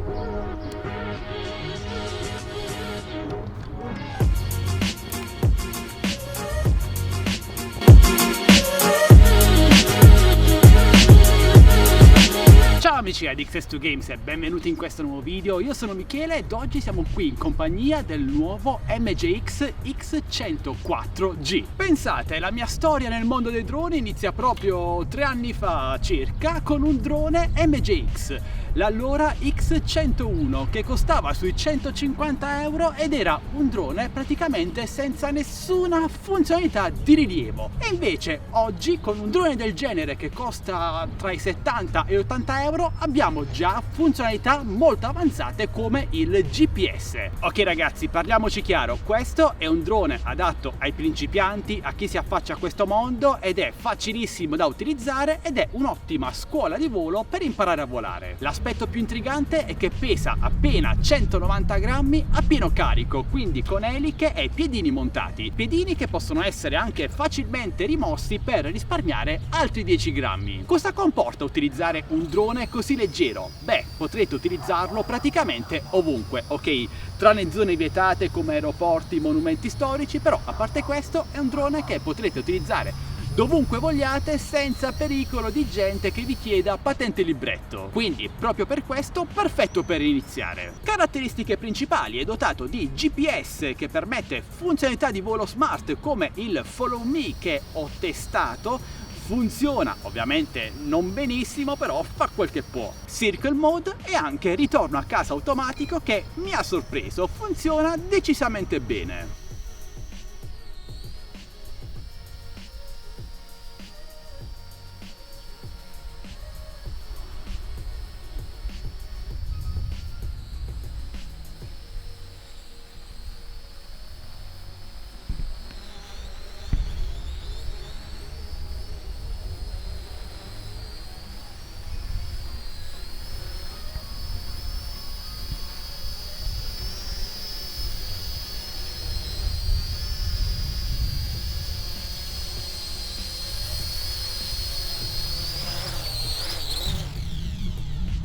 Ciao amici di X2Games e benvenuti in questo nuovo video. Io sono Michele ed oggi siamo qui in compagnia del nuovo MGX X104G. Pensate, la mia storia nel mondo dei droni inizia proprio 3 anni fa circa con un drone MGX, l'allora X101, che costava sui 150 euro ed era un drone praticamente senza nessuna funzionalità di rilievo. E invece oggi con un drone del genere che costa tra i 70 e 80 euro abbiamo già funzionalità molto avanzate come il GPS. Ok ragazzi, parliamoci chiaro, questo è un drone adatto ai principianti, a chi si affaccia a questo mondo, ed è facilissimo da utilizzare ed è un'ottima scuola di volo per imparare a volare. L'aspetto più intrigante è che pesa appena 190 grammi a pieno carico, quindi con eliche e piedini montati, piedini che possono essere anche facilmente rimossi per risparmiare altri 10 grammi. Cosa comporta utilizzare un drone così leggero? Beh, potrete utilizzarlo praticamente ovunque, ok? Tranne zone vietate come aeroporti, monumenti storici, però a parte questo è un drone che potrete utilizzare dovunque vogliate senza pericolo di gente che vi chieda patente e libretto. Quindi proprio per questo perfetto per iniziare. Caratteristiche principali: è dotato di GPS che permette funzionalità di volo smart come il Follow Me che ho testato. Funziona ovviamente non benissimo, però fa quel che può. Circle Mode e anche ritorno a casa automatico che mi ha sorpreso, funziona decisamente bene.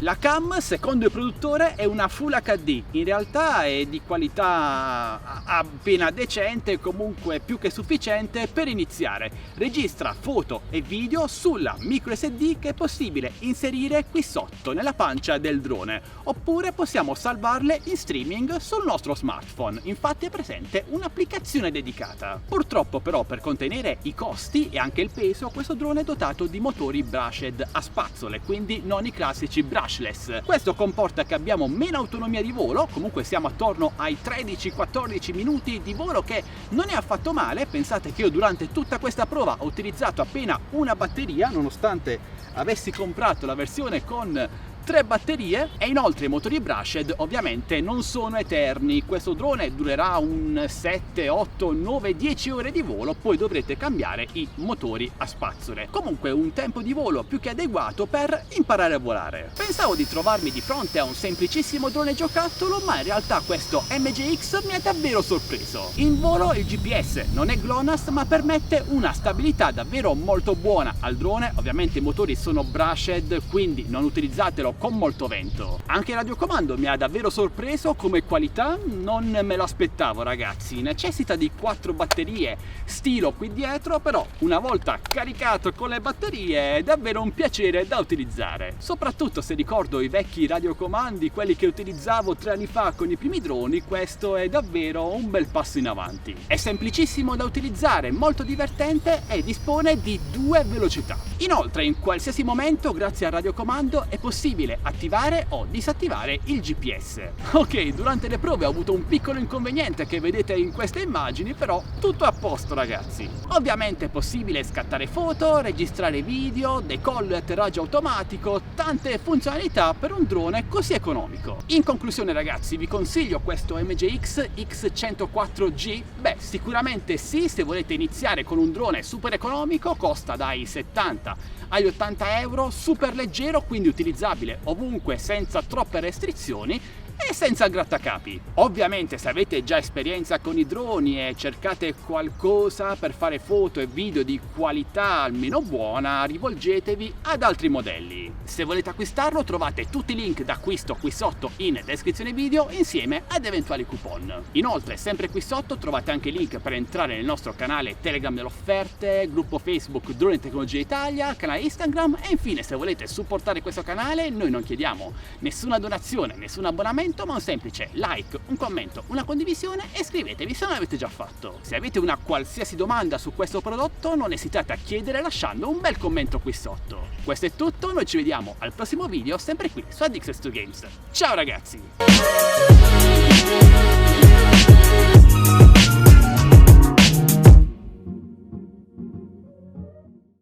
La cam, secondo il produttore, è una Full HD, in realtà è di qualità appena decente, comunque più che sufficiente per iniziare. Registra foto e video sulla micro SD che è possibile inserire qui sotto nella pancia del drone, oppure possiamo salvarle in streaming sul nostro smartphone, infatti è presente un'applicazione dedicata. Purtroppo però, per contenere i costi e anche il peso, questo drone è dotato di motori brushed a spazzole, quindi non i classici brushless. Questo comporta che abbiamo meno autonomia di volo, comunque siamo attorno ai 13-14 minuti di volo, che non è affatto male. Pensate che io durante tutta questa prova ho utilizzato appena una batteria, nonostante avessi comprato la versione con 3 batterie, e inoltre i motori brushed ovviamente non sono eterni. Questo drone durerà un 7, 8, 9, 10 ore di volo, poi dovrete cambiare i motori a spazzole. Comunque un tempo di volo più che adeguato per imparare a volare. Pensavo di trovarmi di fronte a un semplicissimo drone giocattolo, ma in realtà questo MGX mi ha davvero sorpreso. In volo il GPS non è GLONASS, ma permette una stabilità davvero molto buona al drone. Ovviamente i motori sono brushed, quindi non utilizzatelo con molto vento. Anche il radiocomando mi ha davvero sorpreso come qualità, non me lo aspettavo ragazzi. Necessita di 4 batterie stilo qui dietro, però una volta caricato con le batterie è davvero un piacere da utilizzare. Soprattutto se ricordo i vecchi radiocomandi, quelli che utilizzavo 3 anni fa con i primi droni, questo è davvero un bel passo in avanti. È semplicissimo da utilizzare, molto divertente e dispone di 2 velocità. Inoltre in qualsiasi momento grazie al radiocomando è possibile attivare o disattivare il GPS. Ok, durante le prove ho avuto un piccolo inconveniente che vedete in queste immagini, però tutto a posto ragazzi. Ovviamente è possibile scattare foto, registrare video, decollo e atterraggio automatico, tante funzionalità per un drone così economico. In conclusione ragazzi, vi consiglio questo MGX X104G? Beh, sicuramente sì, se volete iniziare con un drone super economico, costa dai 70 agli 80 euro, super leggero, quindi utilizzabile disponibile ovunque senza troppe restrizioni e senza grattacapi. Ovviamente se avete già esperienza con i droni e cercate qualcosa per fare foto e video di qualità almeno buona, rivolgetevi ad altri modelli. Se volete acquistarlo trovate tutti i link d'acquisto qui sotto in descrizione video insieme ad eventuali coupon. Inoltre sempre qui sotto trovate anche il link per entrare nel nostro canale Telegram delle offerte, gruppo Facebook Drone Tecnologia Italia, canale Instagram e infine se volete supportare questo canale noi non chiediamo nessuna donazione, nessun abbonamento, ma un semplice like, un commento, una condivisione e iscrivetevi se non l'avete già fatto. Se avete una qualsiasi domanda su questo prodotto non esitate a chiedere lasciando un bel commento qui sotto. Questo è tutto, noi ci vediamo al prossimo video sempre qui su Addicted to Games. Ciao ragazzi!